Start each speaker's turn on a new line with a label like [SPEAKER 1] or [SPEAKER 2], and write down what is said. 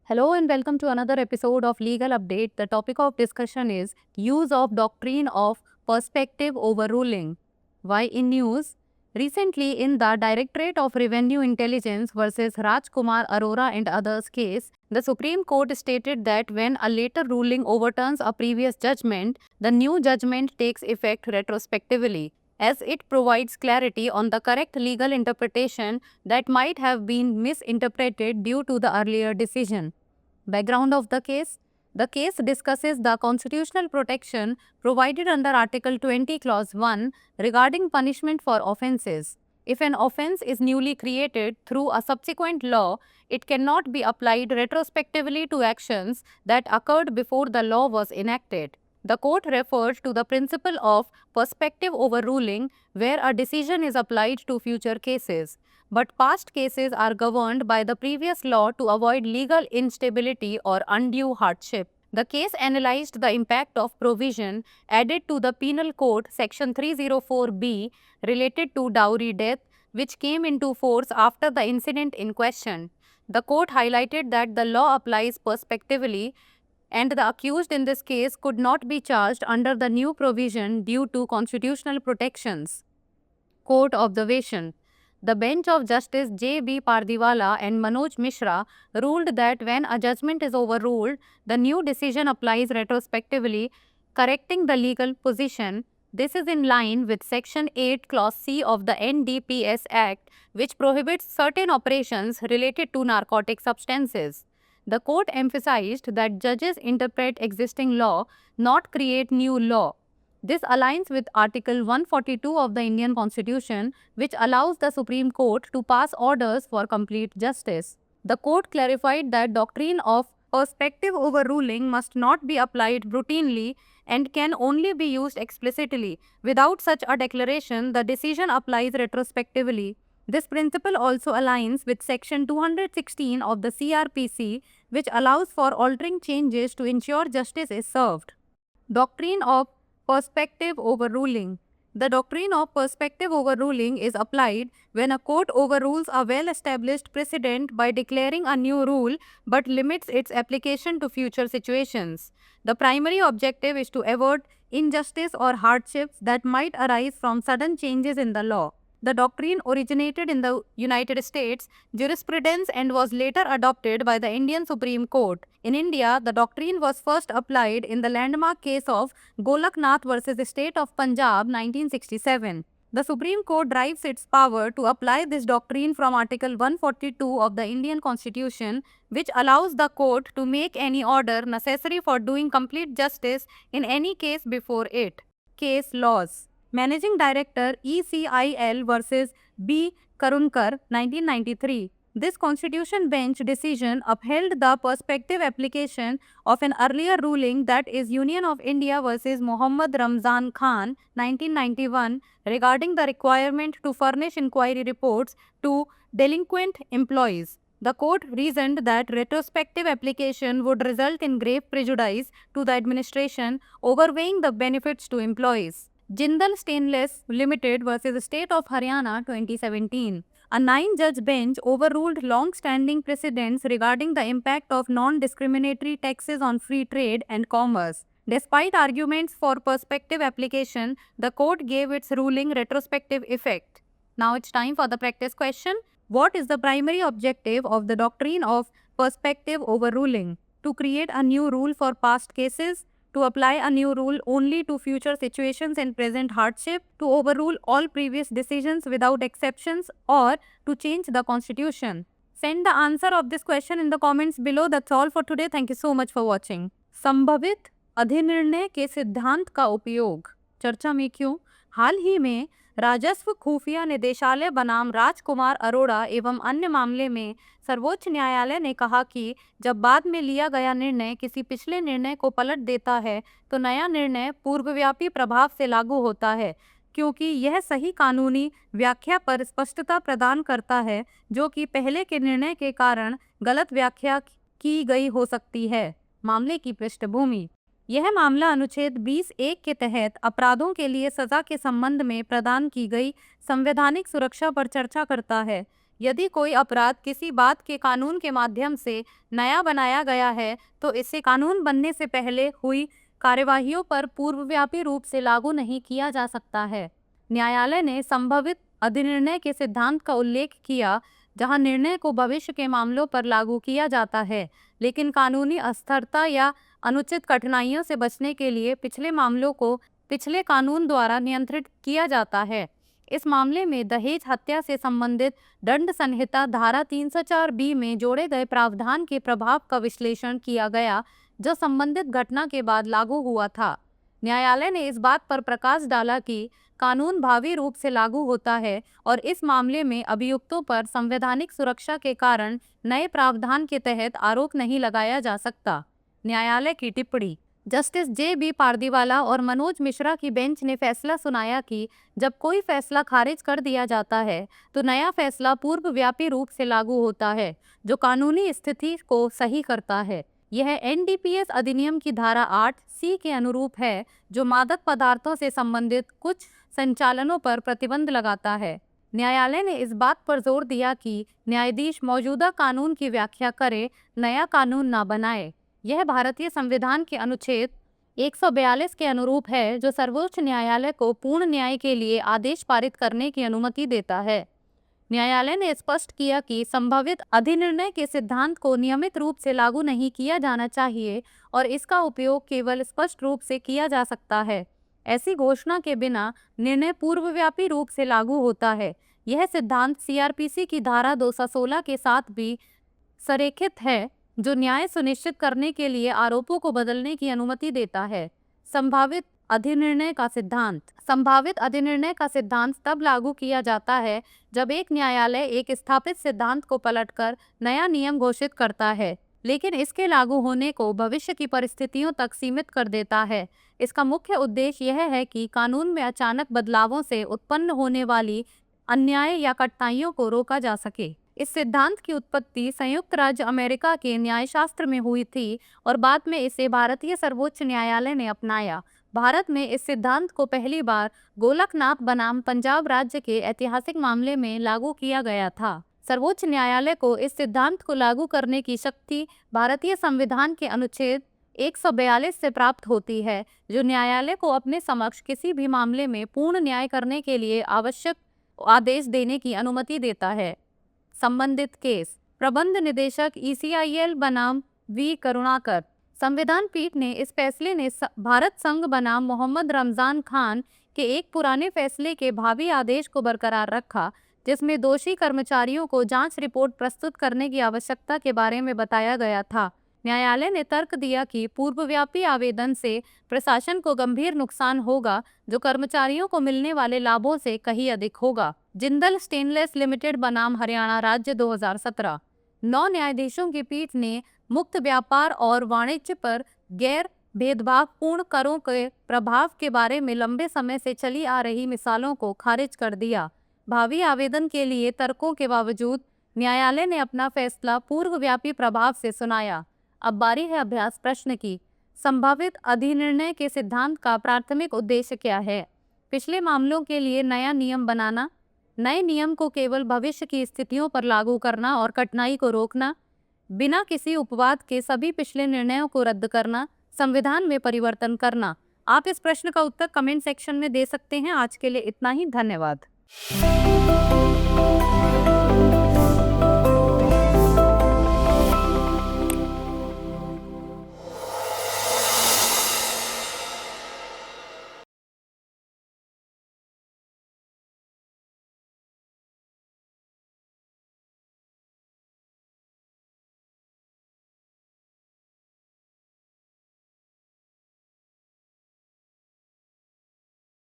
[SPEAKER 1] Hello and welcome to another episode of Legal Update. The topic of discussion is use of doctrine of perspective overruling. Why in news? Recently, in the Directorate of Revenue Intelligence versus Rajkumar Arora and others case, the Supreme Court stated that when a later ruling overturns a previous judgment, the new judgment takes effect retrospectively, as it provides clarity on the correct legal interpretation that might have been misinterpreted due to the earlier decision. Background of the case. The case discusses the constitutional protection provided under Article 20, Clause 1 regarding punishment for offences. If an offence is newly created through a subsequent law, it cannot be applied retrospectively to actions that occurred before the law was enacted. The court refers to the principle of perspective overruling, where a decision is applied to future cases, but past cases are governed by the previous law to avoid legal instability or undue hardship. The case analyzed the impact of provision added to the Penal Code Section 304B related to dowry death, which came into force after the incident in question. The court highlighted that the law applies prospectively and the accused in this case could not be charged under the new provision due to constitutional protections. Court observation. The bench of Justice J.B. Pardiwala and Manoj Mishra ruled that when a judgment is overruled, the new decision applies retrospectively, correcting the legal position. This is in line with Section 8, Clause C of the NDPS Act, which prohibits certain operations related to narcotic substances. The court emphasized that judges interpret existing law, not create new law. This aligns with Article 142 of the Indian Constitution, which allows the Supreme Court to pass orders for complete justice. The court clarified that doctrine of perspective overruling must not be applied routinely and can only be used explicitly. Without such a declaration, the decision applies retrospectively. This principle also aligns with Section 216 of the CRPC, which allows for altering changes to ensure justice is served. Doctrine of perspective overruling. The doctrine of perspective overruling is applied when a court overrules a well-established precedent by declaring a new rule but limits its application to future situations. The primary objective is to avoid injustice or hardships that might arise from sudden changes in the law. The doctrine originated in the United States jurisprudence and was later adopted by the Indian Supreme Court. In India, the doctrine was first applied in the landmark case of Golaknath versus State of Punjab, 1967. The Supreme Court derives its power to apply this doctrine from Article 142 of the Indian Constitution, which allows the court to make any order necessary for doing complete justice in any case before it. Case laws. Managing Director ECIL versus B. Karunkar, 1993. This Constitution Bench decision upheld the perspective application of an earlier ruling, that is Union of India versus Mohammad Ramzan Khan, 1991, regarding the requirement to furnish inquiry reports to delinquent employees. The court reasoned that retrospective application would result in grave prejudice to the administration, outweighing the benefits to employees. Jindal Stainless Limited versus State of Haryana, 2017. A 9-judge bench overruled long-standing precedents regarding the impact of non-discriminatory taxes on free trade and commerce. Despite arguments for perspective application, the court gave its ruling retrospective effect. Now it's time for the practice question. What is the primary objective of the doctrine of perspective overruling? To create a new rule for past cases, to apply a new rule only to future situations and present hardship, to overrule all previous decisions without exceptions, or to change the constitution. Send the answer of this question in the comments below. That's all for today. Thank you so much for watching. संभावित अधिनिर्णय के सिद्धांत का उपयोग चर्चा में क्यों? हाल ही में राजस्व खुफिया निदेशालय बनाम राजकुमार अरोड़ा एवं अन्य मामले में सर्वोच्च न्यायालय ने कहा कि जब बाद में लिया गया निर्णय किसी पिछले निर्णय को पलट देता है तो नया निर्णय पूर्वव्यापी प्रभाव से लागू होता है, क्योंकि यह सही कानूनी व्याख्या पर स्पष्टता प्रदान करता है जो कि पहले के निर्णय के कारण गलत व्याख्या की गई हो सकती है। मामले की पृष्ठभूमि। यह मामला अनुच्छेद 20(1) के तहत अपराधों के लिए सजा के संबंध में प्रदान की गई संवैधानिक सुरक्षा पर चर्चा करता है। यदि कोई अपराध किसी बात के कानून के माध्यम से नया बनाया गया है तो इसे कानून बनने से पहले हुई कार्यवाहियों पर पूर्वव्यापी रूप से लागू नहीं किया जा सकता है। न्यायालय ने संभावित अधिनिर्णय के सिद्धांत का उल्लेख किया, जहां निर्णय को भविष्य के मामलों पर लागू किया जाता है, लेकिन कानूनी अस्थिरता या अनुचित कठिनाइयों से बचने के लिए पिछले मामलों को पिछले कानून द्वारा नियंत्रित किया जाता है। इस मामले में दहेज हत्या से संबंधित दंड संहिता धारा 304 में जोड़े गए प्रावधान के प्रभाव का विश्लेषण किया गया, जो संबंधित घटना के बाद लागू हुआ था। न्यायालय ने इस बात पर प्रकाश डाला कि कानून भावी रूप से लागू होता है और इस मामले में अभियुक्तों पर संवैधानिक सुरक्षा के कारण नए प्रावधान के तहत आरोप नहीं लगाया जा सकता। न्यायालय की टिप्पणी। Justice JB. पारदीवाला और मनोज मिश्रा की बेंच ने फैसला सुनाया कि जब कोई फैसला खारिज कर दिया जाता है तो नया फैसला पूर्वव्यापी रूप से लागू होता है, जो कानूनी स्थिति को सही करता है। यह एनडीपीएस अधिनियम की धारा 8C के अनुरूप है, जो मादक पदार्थों से संबंधित कुछ संचालनों पर प्रतिबंध लगाता है। न्यायालय ने इस बात पर जोर दिया कि न्यायाधीश मौजूदा कानून की व्याख्या करे, नया कानून न बनाए। यह भारतीय संविधान के अनुच्छेद 142 के अनुरूप है, जो सर्वोच्च न्यायालय को पूर्ण न्याय के लिए आदेश पारित करने की अनुमति देता है। न्यायालय ने स्पष्ट किया कि संभावित अधिनिर्णय के सिद्धांत को नियमित रूप से लागू नहीं किया जाना चाहिए और इसका उपयोग केवल स्पष्ट रूप से किया जा सकता है। ऐसी घोषणा के बिना निर्णय पूर्वव्यापी रूप से लागू होता है। यह सिद्धांत सीआरपीसी की धारा 216 के साथ भी संरेखित है, जो न्याय सुनिश्चित करने के लिए आरोपों को बदलने की अनुमति देता है। संभावित अधिनिर्णय का सिद्धांत। संभावित अधिनिर्णय का सिद्धांत तब लागू किया जाता है जब एक न्यायालय एक स्थापित सिद्धांत को पलटकर नया नियम घोषित करता है, लेकिन इसके लागू होने को भविष्य की परिस्थितियों तक सीमित कर देता है। इसका मुख्य उद्देश्य यह है कि कानून में अचानक बदलावों से उत्पन्न होने वाली अन्याय या कठिनाइयों को रोका जा सके। इस सिद्धांत की उत्पत्ति संयुक्त राज्य अमेरिका के न्यायशास्त्र में हुई थी और बाद में इसे भारतीय सर्वोच्च न्यायालय ने अपनाया। भारत में इस सिद्धांत को पहली बार गोलकनाथ बनाम पंजाब राज्य के ऐतिहासिक मामले में लागू किया गया था। सर्वोच्च न्यायालय को इस सिद्धांत को लागू करने की शक्ति भारतीय संविधान के अनुच्छेद 142 से प्राप्त होती है, जो न्यायालय को अपने समक्ष किसी भी मामले में पूर्ण न्याय करने के लिए आवश्यक आदेश देने की अनुमति देता है। संबंधित केस। प्रबंध निदेशक ECIL बनाम वी करुणाकर। संविधान पीठ ने इस फैसले ने भारत संघ बनाम मोहम्मद रमजान खान के एक पुराने फैसले के भावी आदेश को बरकरार रखा, जिसमें दोषी कर्मचारियों को जांच रिपोर्ट प्रस्तुत करने की आवश्यकता के बारे में बताया गया था। न्यायालय ने तर्क दिया कि पूर्वव्यापी आवेदन से प्रशासन को गंभीर नुकसान होगा, जो कर्मचारियों को मिलने वाले लाभों से कहीं अधिक होगा। जिंदल स्टेनलेस लिमिटेड बनाम हरियाणा राज्य 2017। 9 न्यायाधीशों की पीठ ने मुक्त व्यापार और वाणिज्य पर गैर भेदभावपूर्ण करों के प्रभाव के बारे में लंबे समय से चली आ रही मिसालों को खारिज कर दिया। भावी आवेदन के लिए तर्कों के बावजूद न्यायालय ने अपना फैसला पूर्वव्यापी प्रभाव से सुनाया। अब बारी है अभ्यास प्रश्न की। संभावित अधिनिर्णय के सिद्धांत का प्राथमिक उद्देश्य क्या है? पिछले मामलों के लिए नया नियम बनाना, नए नियम को केवल भविष्य की स्थितियों पर लागू करना और कठिनाई को रोकना, बिना किसी उपवाद के सभी पिछले निर्णयों को रद्द करना, संविधान में परिवर्तन करना। आप इस प्रश्न का उत्तर कमेंट सेक्शन में दे सकते हैं। आज के लिए इतना ही। धन्यवाद।